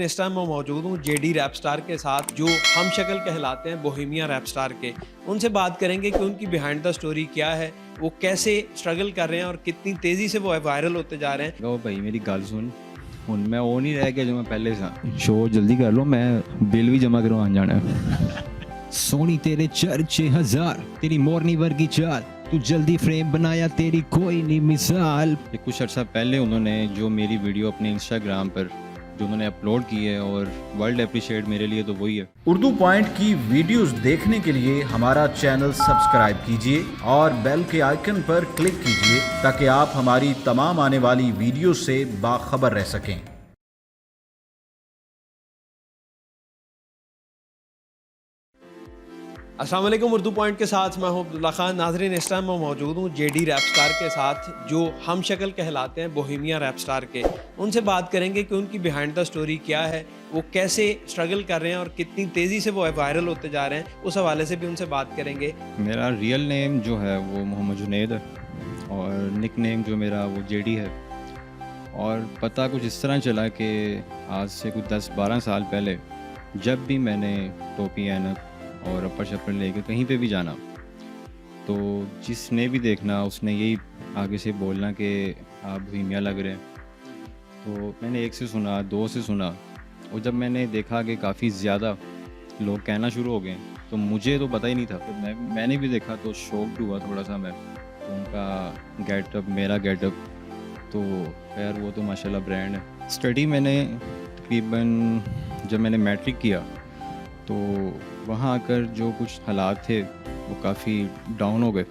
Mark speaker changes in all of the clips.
Speaker 1: इस टाइम मैं मौजूद हूँ जेडी रैप स्टार के साथ, जो हम शक्ल कहलाते हैं बोहेमिया रैप स्टार के। उनसे बात करेंगे कि उनकी बिहाइंड द स्टोरी क्या है, वो कैसे स्ट्रगल कर रहे हैं और कितनी तेज़ी से वो वायरल होते जा रहे हैं।
Speaker 2: ओ भाई मेरी गल सुन हुन मैं वो नहीं रह गया जो मैं पहले सा। शो जल्दी कर लो, मैं बिल भी जमा करवान जाना है। सोनी तेरे चर्चे हजार, तेरी मोरनी वर्गी चाल, तू जल्दी फ्रेम बनाया तेरी कोई नहीं मिसाल। ये कुछ अर्सा पहले उन्होंने जो मेरी वीडियो अपने इंस्टाग्राम पर जो उन्होंने अपलोड की है, और वर्ल्ड अप्रिशिएट मेरे लिए तो वही है।
Speaker 3: उर्दू पॉइंट की वीडियोस देखने के लिए हमारा चैनल सब्सक्राइब कीजिए और बेल के आइकन पर क्लिक कीजिए ताकि आप हमारी तमाम आने वाली वीडियो से बाखबर रह सकें।
Speaker 1: अस्सलाम वालेकुम, उर्दू पॉइंट के साथ मैं हूं अब्दुल्ला खान। नाज़रीन, इस टाइम मैं मौजूद हूं जेडी रैप स्टार के साथ, जो हम शक्ल कहलाते हैं बोहेमिया रैप स्टार के। उनसे बात करेंगे कि उनकी बिहाइंड द स्टोरी क्या है, वो कैसे स्ट्रगल कर रहे हैं और कितनी तेज़ी से वो वायरल होते जा रहे हैं। उस हवाले से भी उनसे बात करेंगे।
Speaker 2: मेरा रियल नेम जो है वो मोहम्मद जुनैद है, और निक नेम जो मेरा वो जेडी है। और पता कुछ इस तरह चला कि आज से कुछ 10-12 साल पहले जब भी मैंने टोपी ऐनक और अपर शपर लेके कहीं पे भी जाना, तो जिसने भी देखना उसने यही आगे से बोलना कि आप बोहेमिया लग रहे हैं। तो मैंने एक से सुना, दो से सुना, और जब मैंने देखा कि काफ़ी ज़्यादा लोग कहना शुरू हो गए, तो मुझे तो पता ही नहीं था। तो मैंने भी देखा तो शॉक्ड हुआ थोड़ा सा मैं। तो उनका गेटअप, मेरा गेटअप, तो खैर वो तो माशाल्लाह ब्रांड है। स्टडी मैंने तकरीबन जब मैंने मैट्रिक किया, तो वहाँ आकर जो कुछ हालात थे वो काफ़ी डाउन हो गए।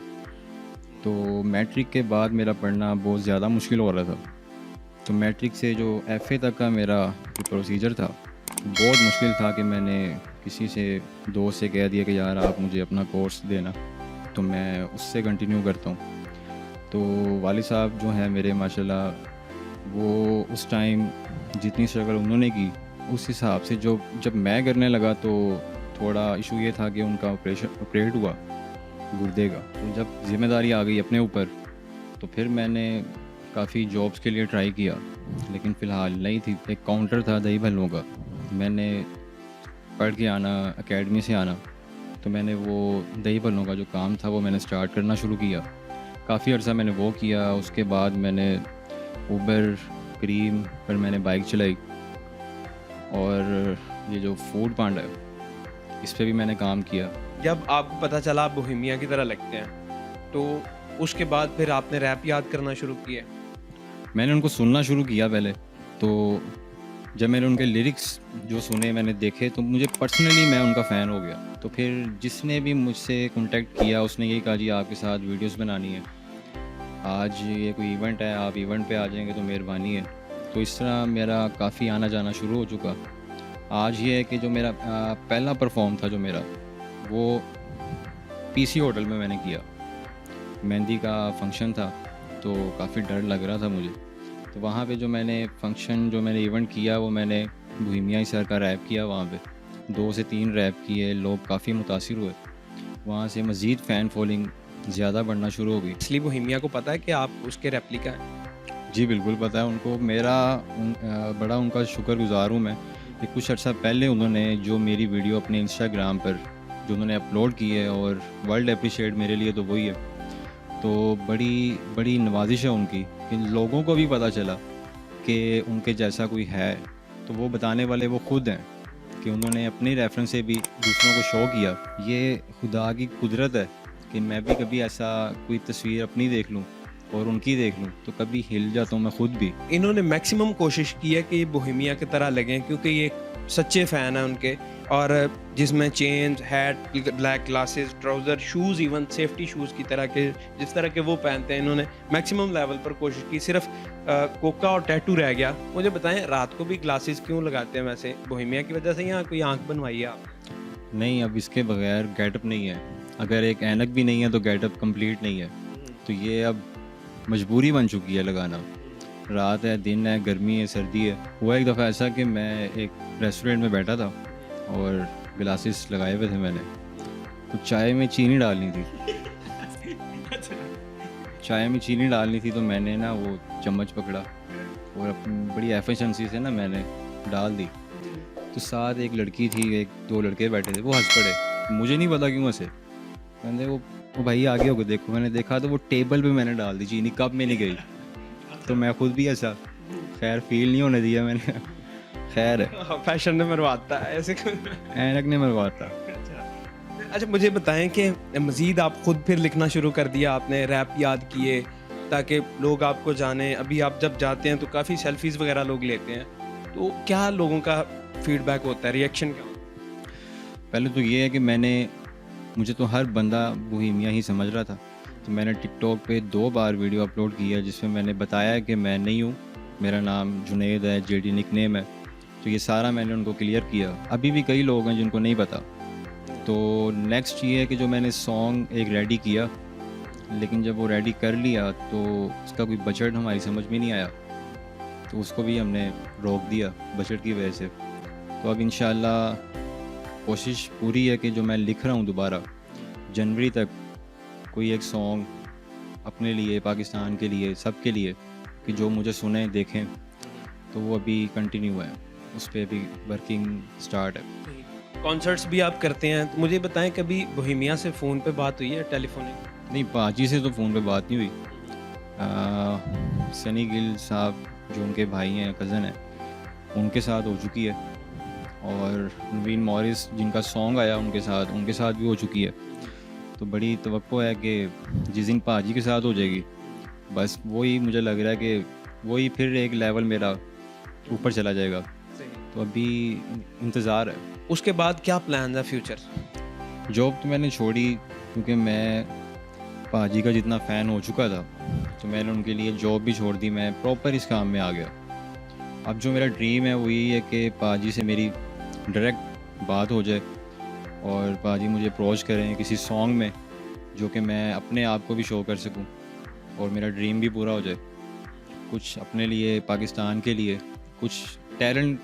Speaker 2: तो मैट्रिक के बाद मेरा पढ़ना बहुत ज़्यादा मुश्किल हो रहा था। तो मैट्रिक से जो एफ़ए तक का मेरा प्रोसीजर था बहुत मुश्किल था कि मैंने किसी से दोस्त से कह दिया कि यार आप मुझे अपना कोर्स देना, तो मैं उससे कंटिन्यू करता हूँ। तो वालिद साहब जो हैं मेरे माशाल्लाह, वो उस टाइम जितनी स्ट्रगल उन्होंने की उस हिसाब से जो जब मैं करने लगा, तो थोड़ा इशू ये था कि उनका ऑपरेट हुआ गुर्दे का। तो जब ज़िम्मेदारी आ गई अपने ऊपर, तो फिर मैंने काफ़ी जॉब्स के लिए ट्राई किया, लेकिन फ़िलहाल नहीं थी। एक काउंटर था दही भल्लों का, मैंने पढ़ के आना, एकेडमी से आना, तो मैंने वो दही भल्लों का जो काम था वो मैंने स्टार्ट करना शुरू किया। काफ़ी अर्सा मैंने वो किया। उसके बाद मैंने उबर, क्रीम पर मैंने बाइक चलाई, और ये जो फूड पांडा है इस पे भी मैंने काम किया।
Speaker 1: जब आपको पता चला आप बोहेमिया की तरह लगते हैं, तो उसके बाद फिर आपने रैप याद करना शुरू किया।
Speaker 2: मैंने उनको सुनना शुरू किया पहले। तो जब मैंने उनके लिरिक्स जो सुने, मैंने देखे, तो मुझे पर्सनली मैं उनका फ़ैन हो गया। तो फिर जिसने भी मुझसे कांटेक्ट किया उसने यही कहा जी आपके साथ वीडियोस बनानी है, आज ये कोई इवेंट है, आप इवेंट पे आ जाएंगे तो मेहरबानी है। तो इस तरह मेरा काफ़ी आना जाना शुरू हो चुका। आज ये है कि जो मेरा पहला परफॉर्म था जो मेरा, वो पीसी होटल में मैंने किया। मेहंदी का फंक्शन था, तो काफ़ी डर लग रहा था मुझे। तो वहाँ पे जो मैंने इवेंट किया, वो मैंने बोहेमिया सर का रैप किया। वहाँ पे 2 से 3 रैप किए, लोग काफ़ी मुतासिर हुए। वहाँ से मज़ीद फ़ैन फॉलोइंग ज़्यादा बढ़ना शुरू हो गई।
Speaker 1: इसलिए बोहेमिया को पता है कि आप उसके रेप्लिका हैं।
Speaker 2: जी बिल्कुल पता है उनको। बड़ा उनका शुक्रगुज़ार हूँ मैं कि कुछ अर्सा पहले उन्होंने जो मेरी वीडियो अपने इंस्टाग्राम पर जो उन्होंने अपलोड की है, और वर्ल्ड अप्रिशिएट मेरे लिए तो वही है। तो बड़ी बड़ी नवाजिश है उनकी कि लोगों को भी पता चला कि उनके जैसा कोई है। तो वो बताने वाले वो खुद हैं कि उन्होंने अपनी रेफरेंस से भी दूसरों को शो किया। ये खुदा की कुदरत है कि मैं भी कभी ऐसा कोई तस्वीर अपनी देख लूँ और उनकी देख लूँ, तो कभी हिल जाता हूँ मैं खुद भी।
Speaker 1: इन्होंने मैक्सिमम कोशिश की है कि ये बोहेमिया की तरह लगें, क्योंकि ये सच्चे फ़ैन हैं उनके। और जिसमें chains, hat, black glasses, trouser, shoes, even safety shoes की तरह के जिस तरह के वो पहनते हैं, इन्होंने मैक्सिमम लेवल पर कोशिश की। सिर्फ कोका और टैटू रह गया। मुझे बताएं, रात को भी ग्लासेस क्यों लगाते हैं वैसे? बोहेमिया की वजह से या कोई आंख बनवाई है आप?
Speaker 2: नहीं, अब इसके बगैर गेटअप नहीं है। अगर एक ऐनक भी नहीं है तो गेटअप कंप्लीट नहीं है। तो ये अब मजबूरी बन चुकी है लगाना। रात है, दिन है, गर्मी है, सर्दी है। हुआ एक दफ़ा ऐसा कि मैं एक रेस्टोरेंट में बैठा था और ग्लासेस लगाए हुए थे मैंने, तो चाय में चीनी डालनी थी। तो मैंने ना वो चम्मच पकड़ा और अपनी बड़ी एफिशिएंसी से ना मैंने डाल दी, तो साथ एक लड़की थी, एक दो लड़के बैठे थे, वो हंस पड़े। मुझे नहीं पता क्यों हंसे। मैंने वो भाई आगे होकर देखो, मैंने देखा तो वो टेबल पे मैंने डाल दी चीनी, कप में नहीं गई। तो मैं खुद भी ऐसा, खैर फील नहीं होने दिया मैंने। खैर
Speaker 1: फैशन ने मरवाता है ऐसे।
Speaker 2: ऐनक ने मरवाता।
Speaker 1: अच्छा मुझे बताएं कि मज़ीद आप खुद फिर लिखना शुरू कर दिया, आपने रैप याद किए ताकि लोग आपको जानें। अभी आप जब जाते हैं तो काफ़ी सेल्फीज़ वगैरह लोग लेते हैं, तो क्या लोगों का फीडबैक होता है, रिएक्शन क्या होता है?
Speaker 2: पहले तो ये है कि मुझे तो हर बंदा बोहेमिया ही समझ रहा था। तो मैंने टिकटॉक पे 2 बार वीडियो अपलोड किया जिसमें मैंने बताया कि मैं नहीं हूँ, मेरा नाम जुनैद है, जेडी निकनेम है। तो ये सारा मैंने उनको क्लियर किया। अभी भी कई लोग हैं जिनको नहीं पता। तो नेक्स्ट ये है कि जो मैंने सॉन्ग एक रेडी किया, लेकिन जब वो रेडी कर लिया तो उसका कोई बजट हमारी समझ में नहीं आया, तो उसको भी हमने रोक दिया बजट की वजह से। तो अब इंशाल्लाह कोशिश पूरी है कि जो मैं लिख रहा हूँ दोबारा जनवरी तक कोई एक सॉन्ग अपने लिए, पाकिस्तान के लिए, सब के लिए, कि जो मुझे सुने देखें, तो वो अभी कंटिन्यू है, उस पर अभी वर्किंग स्टार्ट है।
Speaker 1: कॉन्सर्ट्स भी आप करते हैं, तो मुझे बताएं कभी बोहेमिया से फ़ोन पे बात हुई है, टेलीफोनिक?
Speaker 2: नहीं, पाजी से तो फ़ोन पे बात नहीं हुई। सनी गिल साहब जो उनके भाई हैं, कज़न हैं, उनके साथ हो चुकी है। और नवीन मॉरिस जिनका सॉन्ग आया उनके साथ भी हो चुकी है। तो बड़ी तवक्को है कि जिस दिन पाजी के साथ हो जाएगी, बस वही मुझे लग रहा है कि वही फिर एक लेवल मेरा ऊपर चला जाएगा। तो अभी इंतज़ार है।
Speaker 1: उसके बाद क्या प्लान है फ्यूचर?
Speaker 2: जॉब तो मैंने छोड़ी क्योंकि मैं पाजी का जितना फ़ैन हो चुका था, तो मैंने उनके लिए जॉब भी छोड़ दी, मैं प्रॉपर इस काम में आ गया। अब जो मेरा ड्रीम है वो यही है कि पाजी से मेरी डायरेक्ट बात हो जाए और पाजी मुझे अप्रोच करें किसी सॉन्ग में, जो कि मैं अपने आप को भी शो कर सकूं और मेरा ड्रीम भी पूरा हो जाए। कुछ अपने लिए, पाकिस्तान के लिए कुछ टैलेंट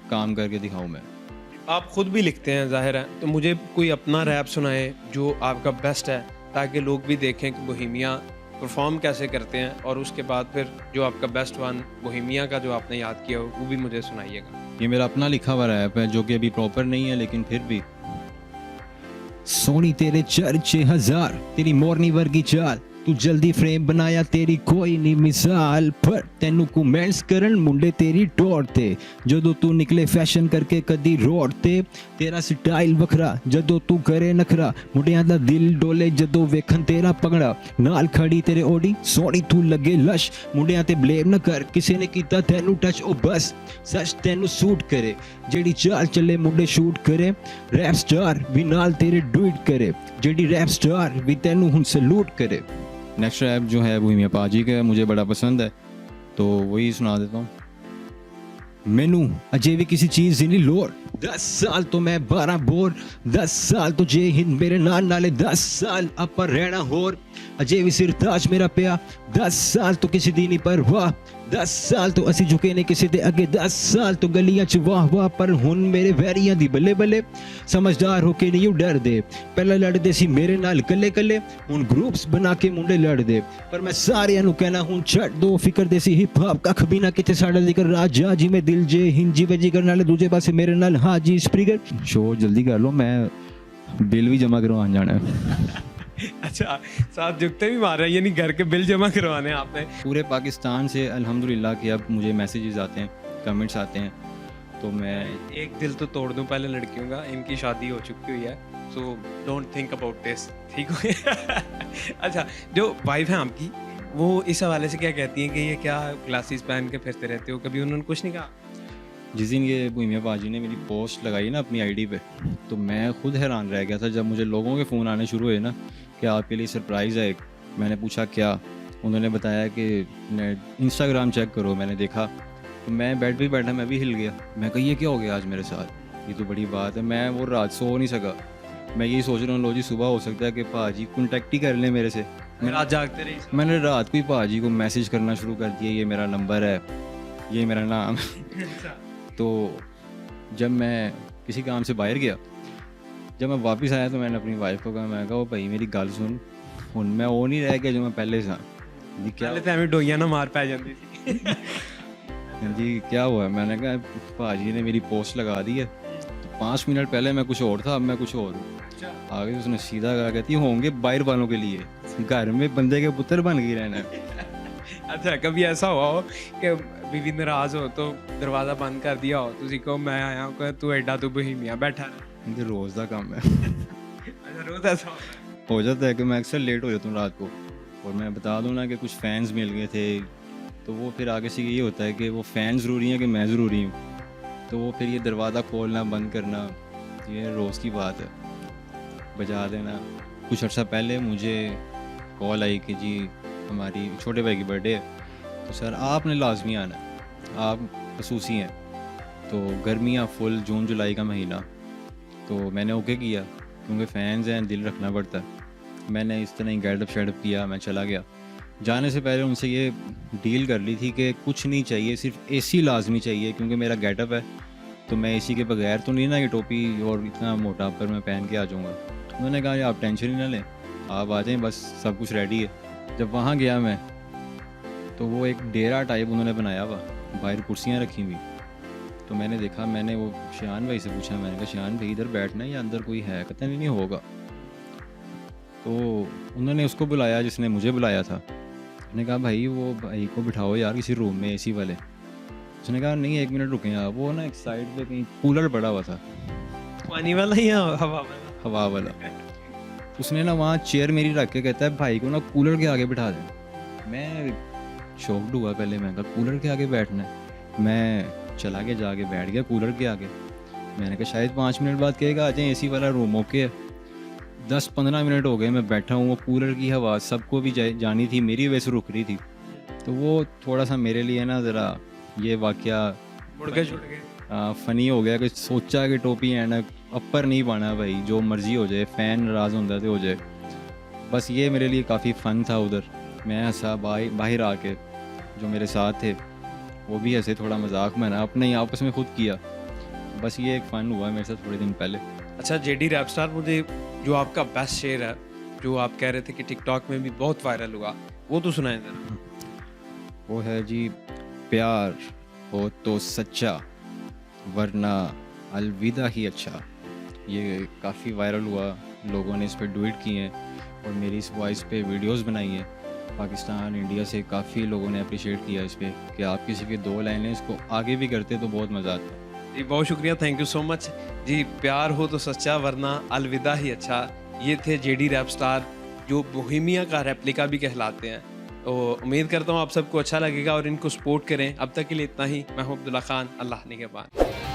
Speaker 2: काम करके दिखाऊं मैं।
Speaker 1: आप खुद भी लिखते हैं ज़ाहिर है, तो मुझे कोई अपना रैप सुनाए जो आपका बेस्ट है, ताकि लोग भी देखें कि बोहेमिया परफॉर्म कैसे करते हैं, और उसके बाद फिर जो आपका बेस्ट वन बोहेमिया का जो आपने याद किया हो वो भी मुझे सुनाइएगा।
Speaker 2: ये मेरा अपना लिखा हुआ रैप है जो कि अभी प्रॉपर नहीं है, लेकिन फिर भी। सोनी तेरे चर्चे हजार, तेरी मोरनी वर्गी चाल, तू जल्दी फ्रेम बनाया तेरी कोई नहीं मिसाल, पर तेनू कमेंट्स करन मुंडे तेरी टोर ते, जदों तू निकले फैशन करके कदी रोड ते, तेरा स्टाइल वखरा जदों तू करे नखरा, मुंडियां दा दिल डोले जदों वेखन तेरा पगड़ा, नाल खड़ी तेरे ओडी सोनी तू लगे लश, मुंडियां ते ब्लेम न कर किसे ने कीता तेनू टच, ओ बस सच तेनू सूट करे, जेडी चाल चले मुंडे शूट करे, रैप स्टार भी नाल तेरे डुइट करे, जेडी रैप स्टार भी तेनू हुन सलूट करे। नेक्स्ट रैप जो है बोहेमिया पाजी का है, मुझे बड़ा पसंद है, तो वही सुना देता हूँ। मैनू अजे भी किसी चीज़ दी नहीं लोड़, 10 साल तो मैं 12 बोर, 10 साल तो जे हिंद मेरे नाल नाले, 10 साल अपर रहना होर, अजे भी सिर ताज मेरा पिया, 10 साल तो किसी दी नहीं परवाह, 10 साल तो असी झुके ने किसी दे अगे, 10 साल तो गलियां च वाह वाह, पर हुन मेरे वैरियां दी बल्ले बल्ले, समझदार होके नहीं डर दे, पहले लड़दे सी मेरे नाल कल्ले कल्ले, हुन ग्रुप्स बना के मुंडे लड़ दे, पर मैं सारियां नु कहना हुन छड़ दो, फिकर दे सी हिप हॉप कख भी ना किते साड़ा जिकर राजा जी में दिल जे हिंजी वे जिगर नाले, दूजे पासे मेरे नाल हाजी स्प्रिगर। शो जल्दी कर लो, मैं बिल भी जमा करवाने जाना है।
Speaker 1: अच्छा, साथ जुगते भी मार रहे हैं, यानी घर के बिल जमा करवाने हैं आपने?
Speaker 2: पूरे पाकिस्तान से अल्हम्दुलिल्लाह कि अब मुझे मैसेजेस आते हैं, कमेंट्स आते हैं, तो मैं
Speaker 1: एक दिल तो तोड़ दूं पहले लड़कियों का, इनकी शादी हो चुकी हुई है, so don't think about this, ठीक हो गया? अच्छा, जो वाइफ है आपकी, वो इस हवाले से क्या कहती हैं कि ये क्या ग्लासेस पहन के फिरते रहते हो, कभी उन्होंने कुछ नहीं कहा?
Speaker 2: जिस दिन ये बोहेमिया पाजी ने मेरी पोस्ट लगाई ना अपनी आईडी पे, तो मैं खुद हैरान रह गया था जब मुझे लोगों के फ़ोन आने शुरू हुए ना कि आपके लिए सरप्राइज़ है एक। मैंने पूछा क्या, उन्होंने बताया कि इंस्टाग्राम चेक करो। मैंने देखा तो मैं बेड पे बैठा, मैं भी हिल गया। मैं कहा ये क्या हो गया आज मेरे साथ, ये तो बड़ी बात है। मैं वो रात सो नहीं सका, मैं यही सोच रहा हूँ लो जी सुबह हो सकता है कि पाजी कॉन्टैक्ट ही कर लें मेरे से।
Speaker 1: रात जागते रही?
Speaker 2: मैंने रात को ही पाजी को मैसेज करना शुरू कर दिया, ये मेरा नंबर है, ये मेरा नाम है। तो जब मैं किसी काम से बाहर गया, जब मैं वापस आया तो मैंने अपनी वाइफ को कहा, मैं कहा भाई मेरी गल सुन, हुन मैं वो नहीं रह गया जो मैं पहले था।
Speaker 1: क्या पहले तो हमें डोइयां ना मार पै जाती थी।
Speaker 2: जी क्या हुआ? मैंने कहा भाजी ने मेरी पोस्ट लगा दी है, तो 5 मिनट पहले मैं कुछ और था, अब मैं कुछ और हूँ। आगे उसने सीधा कहा, कहती होंगे बाहर वालों के लिए, घर में बंदे के पुत्र बन गई रहना है।
Speaker 1: अच्छा, कभी ऐसा हुआ हो कि बीवी नाराज हो तो दरवाज़ा बंद कर दिया हो, तुसी कहो मैं आया हूँ, कहे तू एडा तू बोहेमिया बैठा रह।
Speaker 2: ये रोज़ का काम है।
Speaker 1: अच्छा, रोज़ ऐसा होता है।
Speaker 2: हो जाता है कि मैं अक्सर लेट हो जाता हूँ रात को, और मैं बता दूँ ना कि कुछ फैंस मिल गए थे, तो वो फिर आगे से ये होता है कि वो फ़ैन ज़रूरी हैं कि मैं ज़रूरी हूँ, तो वो फिर ये दरवाज़ा खोलना बंद करना ये रोज़ की बात है, बजा देना। कुछ अर्सा पहले मुझे कॉल आई कि जी हमारी छोटे भाई की बर्थडे है, तो सर आपने लाजमी आना है, आप खसूसी हैं। तो गर्मियाँ फुल, जून जुलाई का महीना, तो मैंने ओके किया क्योंकि फ़ैन्स हैं, दिल रखना पड़ता है। मैंने इस तरह ही गेटअप शेटअप किया, मैं चला गया। जाने से पहले उनसे ये डील कर ली थी कि कुछ नहीं चाहिए, सिर्फ एसी लाजमी चाहिए, क्योंकि मेरा गेटअप है तो मैं एसी के बगैर तो नहीं ना कि टोपी और इतना मोटा पर मैं पहन के आ जाऊँगा। उन्होंने कहा आप टेंशन ही ना लें, आप आ जाएँ, बस सब कुछ रेडी है। जब वहाँ गया मैं, तो वो एक डेरा टाइप उन्होंने बनाया हुआ, बाहर कुर्सियाँ रखी हुई। तो मैंने देखा, मैंने वो शान भाई से पूछा, मैंने कहा शान भाई इधर बैठना है या अंदर कोई है? कहता नहीं होगा। तो उन्होंने उसको बुलाया जिसने मुझे बुलाया था। मैंने कहा भाई वो भाई को बिठाओ यार किसी रूम में एसी वाले। उसने कहा नहीं 1 मिनट रुकें आप। वो ना एक साइड पे कहीं कूलर पड़ा हुआ था,
Speaker 1: पानी वाला या हवा वाला?
Speaker 2: हवा वाला। उसने ना वहाँ चेयर मेरी रख के कहता है भाई को ना कूलर के आगे बिठा दें। मैं शॉक्ड हुआ पहले, मैं कहा कूलर के आगे बैठना है। मैं चला के जाके बैठ गया कूलर के आगे। मैंने कहा शायद 5 मिनट बाद कहेगा आ जाए, एसी वाला रूम ओके है। 10-15 मिनट हो गए मैं बैठा हूँ, वो कूलर की हवा सबको भी जानी थी, मेरी वजह से रुक रही थी। तो वो थोड़ा सा मेरे लिए ना ज़रा ये वाकया
Speaker 1: मुड़ के छुड़ के
Speaker 2: फ़नी हो गया कि सोचा कि टोपी एंड अपर नहीं पाना भाई, जो मर्ज़ी हो जाए, फ़ैन नाराज़ होता तो हो जाए। बस ये मेरे लिए काफ़ी फ़न था उधर। मैं हंसा, बाहर आके जो मेरे साथ थे वो भी ऐसे थोड़ा मजाक बना, अपने ही आपस में खुद किया। बस ये एक फ़न हुआ मेरे साथ थोड़े दिन पहले।
Speaker 1: अच्छा जेडी रैप स्टार, मुझे जो आपका बेस्ट शेर है, जो आप कह रहे थे कि टिकटॉक में भी बहुत वायरल हुआ, वो तो सुनाए जरा।
Speaker 2: वो है जी, प्यार हो तो सच्चा वरना अलविदा ही अच्छा। ये काफ़ी वायरल हुआ, लोगों ने इस पर डुएट किए हैं और मेरी इस वॉइस पे वीडियोस बनाई हैं। पाकिस्तान, इंडिया से काफ़ी लोगों ने अप्रिशिएट किया इस पर कि आप किसी की 2 लाइनें इसको आगे भी करते तो बहुत मज़ा आता।
Speaker 1: जी बहुत शुक्रिया, थैंक यू सो मच जी। प्यार हो तो सच्चा वरना अलविदा ही अच्छा। ये थे जेडी रैप स्टार, जो बोहेमिया का रेप्लिका भी कहलाते हैं। तो उम्मीद करता हूँ आप सबको अच्छा लगेगा और इनको सपोर्ट करें। अब तक के लिए इतना ही। मैं हूँ अब्दुल्ला खान, अल्लाह निगहबान।